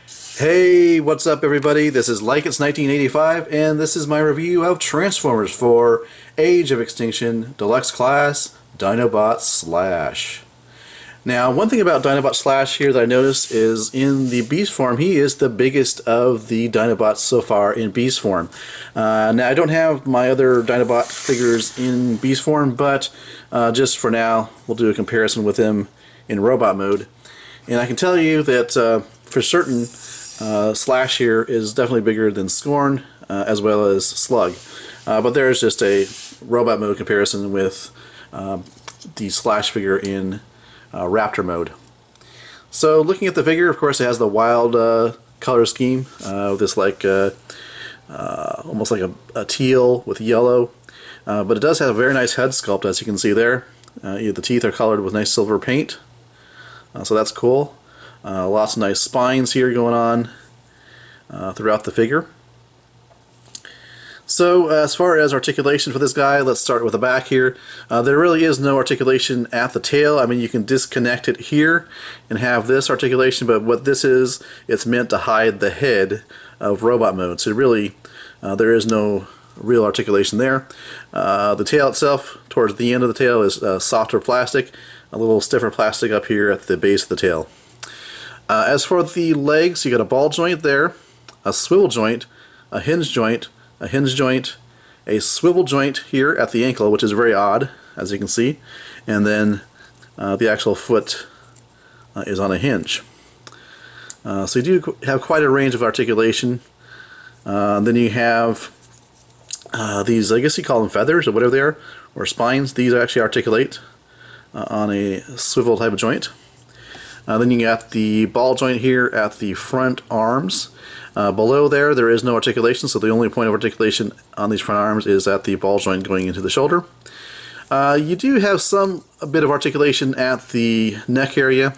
Hey, what's up everybody? This is Like It's 1985 and this is my review of Transformers for Age of Extinction Deluxe Class Dinobot Slash. Now, one thing about Dinobot Slash here that I noticed is in the Beast form, he is the biggest of the Dinobots so far in Beast form. Now, I don't have my other Dinobot figures in Beast form, but just for now, we'll do a comparison with him in robot mode. And I can tell you that for certain, Slash here is definitely bigger than Scorn, as well as Slug. But there's just a robot mode comparison with the Slash figure in Raptor mode. So looking at the figure, of course it has the wild color scheme, this like almost like a teal with yellow, but it does have a very nice head sculpt, as you can see there. The teeth are colored with nice silver paint, so that's cool. Lots of nice spines here going on throughout the figure. So as far as articulation for this guy, let's start with the back here. There really is no articulation at the tail. I mean, you can disconnect it here and have this articulation, but what this is, it's meant to hide the head of robot mode. So really, there is no real articulation there. The tail itself, towards the end of the tail, is softer plastic, a little stiffer plastic up here at the base of the tail. As for the legs, you got a ball joint there, a swivel joint, a hinge joint, a hinge joint, a swivel joint here at the ankle, which is very odd, as you can see, and then the actual foot is on a hinge. So you do have quite a range of articulation. Then you have these, I guess you call them feathers or whatever they are, or spines. These actually articulate on a swivel type of joint. Then you got the ball joint here at the front arms. Below there is no articulation, so the only point of articulation on these front arms is at the ball joint going into the shoulder. You do have a bit of articulation at the neck area.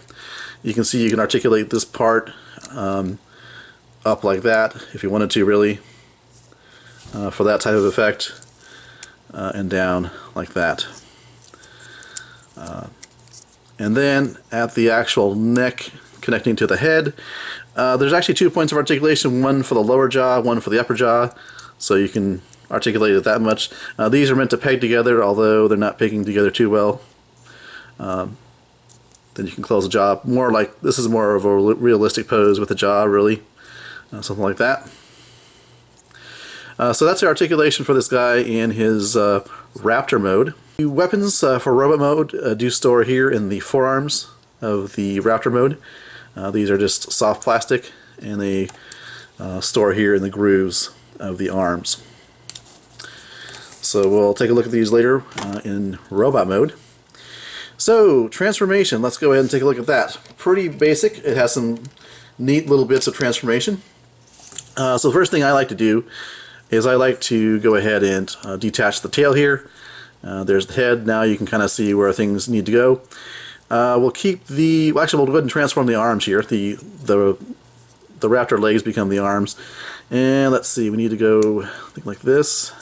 You can see you can articulate this part up like that if you wanted to, really, for that type of effect, and down like that. And then at the actual neck connecting to the head, there's actually 2 points of articulation, one for the lower jaw, one for the upper jaw, so you can articulate it that much. These are meant to peg together, although they're not pegging together too well. Then you can close the jaw. More like, this is more of a realistic pose with the jaw, really. Something like that. So that's the articulation for this guy in his Raptor mode. The weapons for robot mode do store here in the forearms of the Raptor mode. These are just soft plastic, and they store here in the grooves of the arms. So we'll take a look at these later in robot mode. So transformation, let's go ahead and take a look at that. Pretty basic. It has some neat little bits of transformation. So the first thing I like to do is I like to go ahead and detach the tail here. There's the head. Now you can kind of see where things need to go. We'll keep the, well, actually we'll go ahead and transform the arms here. The Raptor legs become the arms. And let's see, we need to go, I think, like this.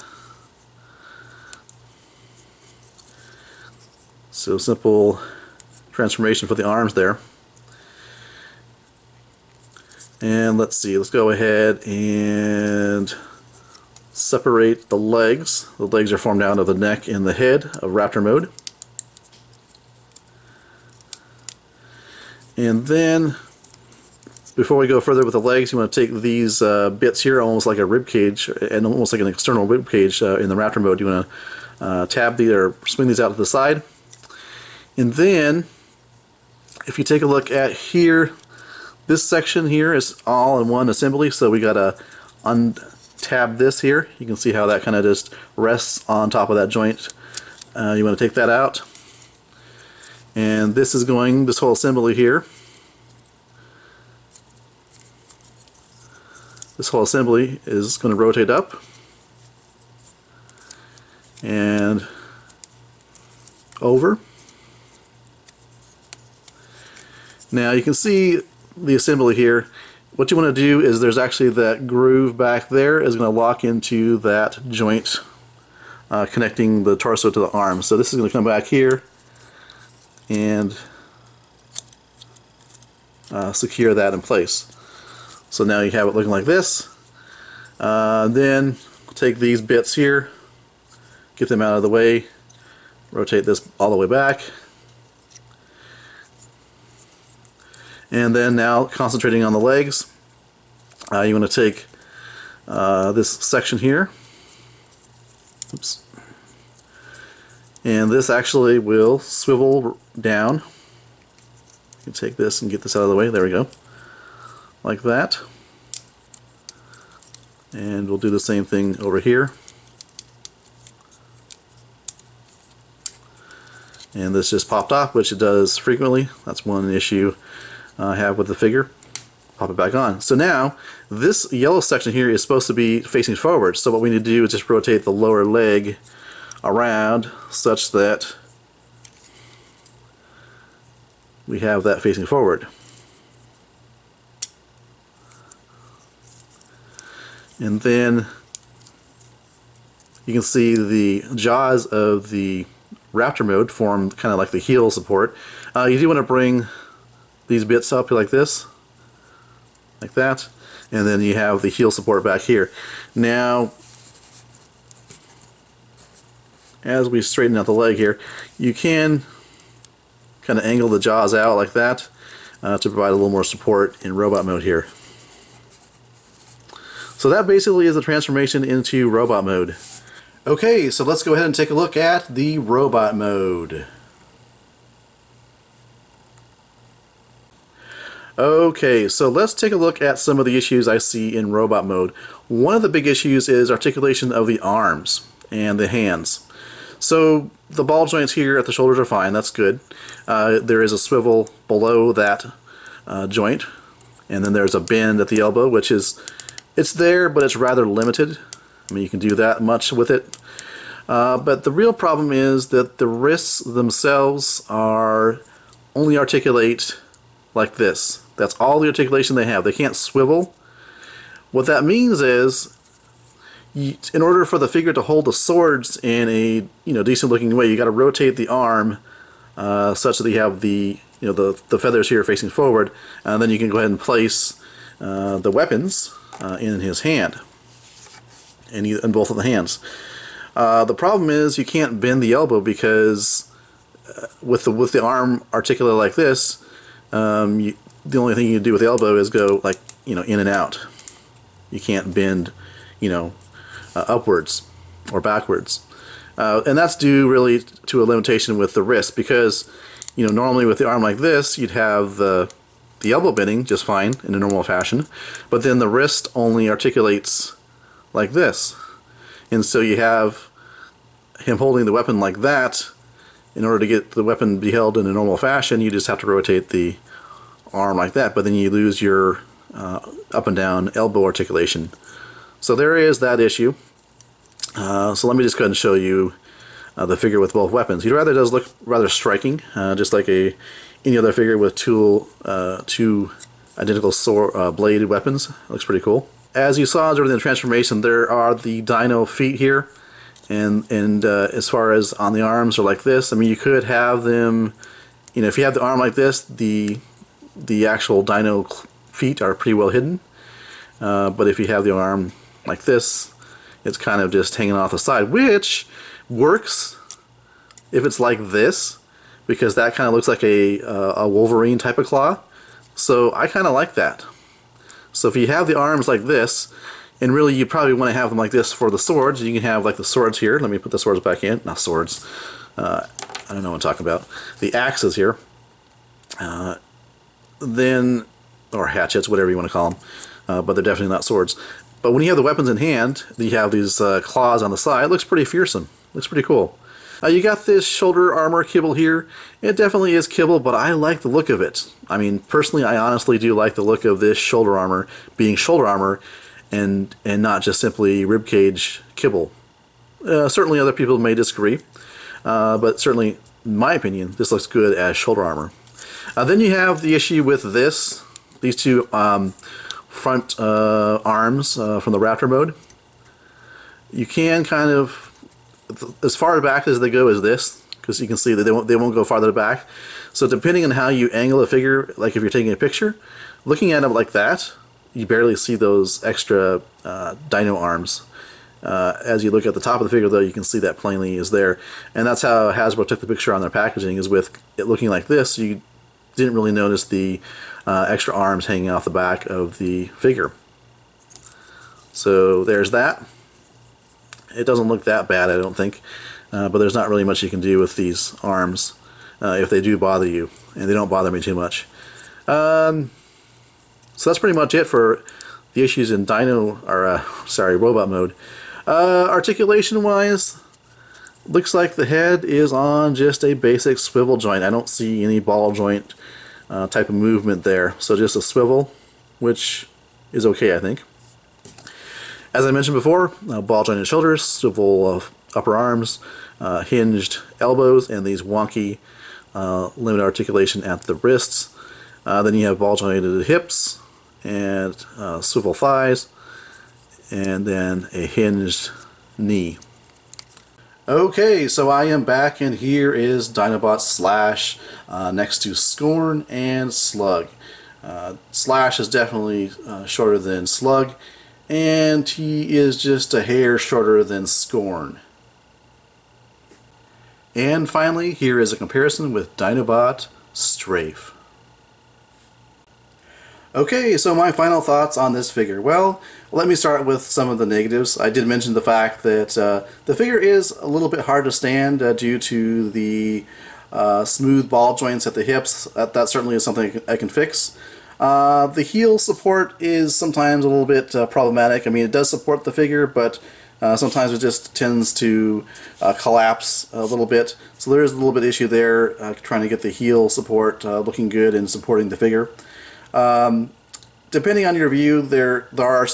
So simple transformation for the arms there. And let's see, let's go ahead and separate the legs. The legs are formed out of the neck and the head of Raptor mode. And then, before we go further with the legs, you want to take these bits here, almost like a rib cage, and almost like an external rib cage in the Raptor mode. You want to tab these or swing these out to the side. And then, if you take a look at here, this section here is all in one assembly, so we got to untab this here. You can see how that kind of just rests on top of that joint. You want to take that out. And this is going, this whole assembly here, this whole assembly is going to rotate up and over. Now you can see the assembly here. What you want to do is there's actually that groove back there is going to lock into that joint connecting the torso to the arm. So this is going to come back here and secure that in place. So now you have it looking like this. Then take these bits here, get them out of the way, rotate this all the way back, and then now concentrating on the legs, you want to take this section here, oops, and this actually will swivel down. You can take this and get this out of the way, there we go, like that. And we'll do the same thing over here. And this just popped off, which it does frequently. That's one issue I have with the figure. Pop it back on. So now, this yellow section here is supposed to be facing forward. So what we need to do is just rotate the lower leg around such that we have that facing forward. And then you can see the jaws of the Raptor mode form kind of like the heel support. You do want to bring these bits up like this, like that, and then you have the heel support back here. Now, as we straighten out the leg here, you can kind of angle the jaws out like that to provide a little more support in robot mode here. So that basically is the transformation into robot mode. Okay, so let's go ahead and take a look at the robot mode. Okay, so let's take a look at some of the issues I see in robot mode. One of the big issues is articulation of the arms and the hands. So the ball joints here at the shoulders are fine, that's good. There is a swivel below that joint, and then there's a bend at the elbow, which is, it's there, but it's rather limited. I mean, you can do that much with it. But the real problem is that the wrists themselves are only articulate like this. That's all the articulation they have. They can't swivel. What that means is, in order for the figure to hold the swords in a decent looking way, you got to rotate the arm such that you have the the feathers here facing forward, and then you can go ahead and place the weapons in his hand, in both of the hands. The problem is you can't bend the elbow because with the arm articulate like this, the only thing you can do with the elbow is go like in and out. You can't bend upwards or backwards, and that's due really to a limitation with the wrist, because normally with the arm like this you'd have the elbow bending just fine in a normal fashion, but then the wrist only articulates like this, and so you have him holding the weapon like that. In order to get the weapon to be held in a normal fashion, you just have to rotate the arm like that, but then you lose your up and down elbow articulation. So there is that issue. So let me just go ahead and show you the figure with both weapons. He rather does look rather striking, just like any other figure with two identical bladed weapons. Looks pretty cool. As you saw during the transformation, there are the dino feet here, and as far as on the arms are like this. I mean, you could have them, if you have the arm like this, the actual dino feet are pretty well hidden. But if you have the arm like this, it's kind of just hanging off the side, which works if it's like this, because that kind of looks like a Wolverine type of claw. So I kind of like that. So if you have the arms like this, and really you probably want to have them like this for the swords, you can have like the swords here. Let me put the swords back in. Not swords. I don't know what I'm talking about. The axes here. Then, or hatchets, whatever you want to call them. But they're definitely not swords. But when you have the weapons in hand, you have these claws on the side. It looks pretty fearsome. Looks pretty cool. You got this shoulder armor kibble here. It definitely is kibble, but I like the look of it. I mean, personally, I honestly do like the look of this shoulder armor being shoulder armor and not just simply ribcage kibble. Certainly other people may disagree, but certainly, in my opinion, this looks good as shoulder armor. Then you have the issue with these two front arms from the Raptor mode. You can kind of, as far back as they go as this, because you can see that they won't go farther back. So depending on how you angle a figure, like if you're taking a picture, looking at them like that, you barely see those extra dino arms. As you look at the top of the figure, though, you can see that plainly is there, and that's how Hasbro took the picture on their packaging, is with it looking like this. You didn't really notice the extra arms hanging off the back of the figure. So there's that. It doesn't look that bad, I don't think, but there's not really much you can do with these arms if they do bother you, and they don't bother me too much. So that's pretty much it for the issues in robot mode. Articulation wise, looks like the head is on just a basic swivel joint. I don't see any ball joint type of movement there, so just a swivel, which is okay, I think. As I mentioned before, ball jointed shoulders, swivel upper arms, hinged elbows, and these wonky limited articulation at the wrists. Then you have ball jointed hips and swivel thighs, and then a hinged knee. Okay, so I am back, and here is Dinobot Slash next to Scorn and Slug. Slash is definitely shorter than Slug, and he is just a hair shorter than Scorn. And finally, here is a comparison with Dinobot Strafe. Okay, so my final thoughts on this figure. Well, let me start with some of the negatives. I did mention the fact that the figure is a little bit hard to stand due to the smooth ball joints at the hips. That certainly is something I can fix. The heel support is sometimes a little bit problematic. I mean, it does support the figure, but sometimes it just tends to collapse a little bit. So there is a little bit issue there, trying to get the heel support looking good and supporting the figure. Depending on your view, there are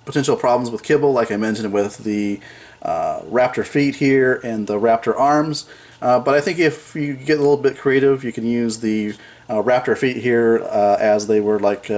potential problems with kibble, like I mentioned with the Raptor feet here and the Raptor arms. But I think if you get a little bit creative, you can use the Raptor feet here as they were like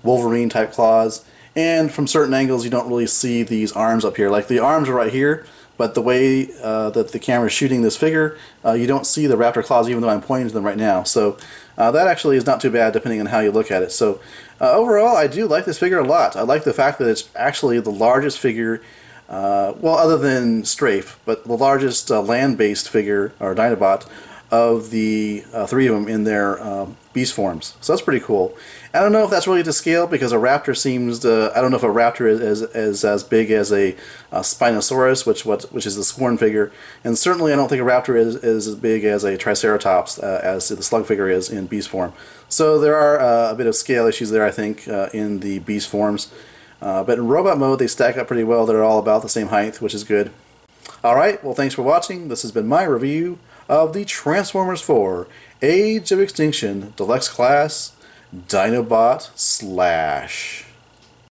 Wolverine type claws. And from certain angles, you don't really see these arms up here. Like the arms are right here, but the way that the camera is shooting this figure, you don't see the Raptor claws even though I'm pointing to them right now. So that actually is not too bad depending on how you look at it. So overall, I do like this figure a lot. I like the fact that it's actually the largest figure, well, other than Strafe, but the largest land-based figure, or Dinobot, of the three of them in their beast forms. So that's pretty cool. I don't know if that's really to scale, because a Raptor seems to, I don't know if a Raptor is as big as a Spinosaurus, which is the Scorn figure, and certainly I don't think a Raptor is as big as a Triceratops as the Slug figure is in beast form. So there are a bit of scale issues there, I think, in the beast forms. But in robot mode, they stack up pretty well. They're all about the same height, which is good. Alright, well, thanks for watching. This has been my review of the Transformers 4 Age of Extinction Deluxe Class Dinobot Slash.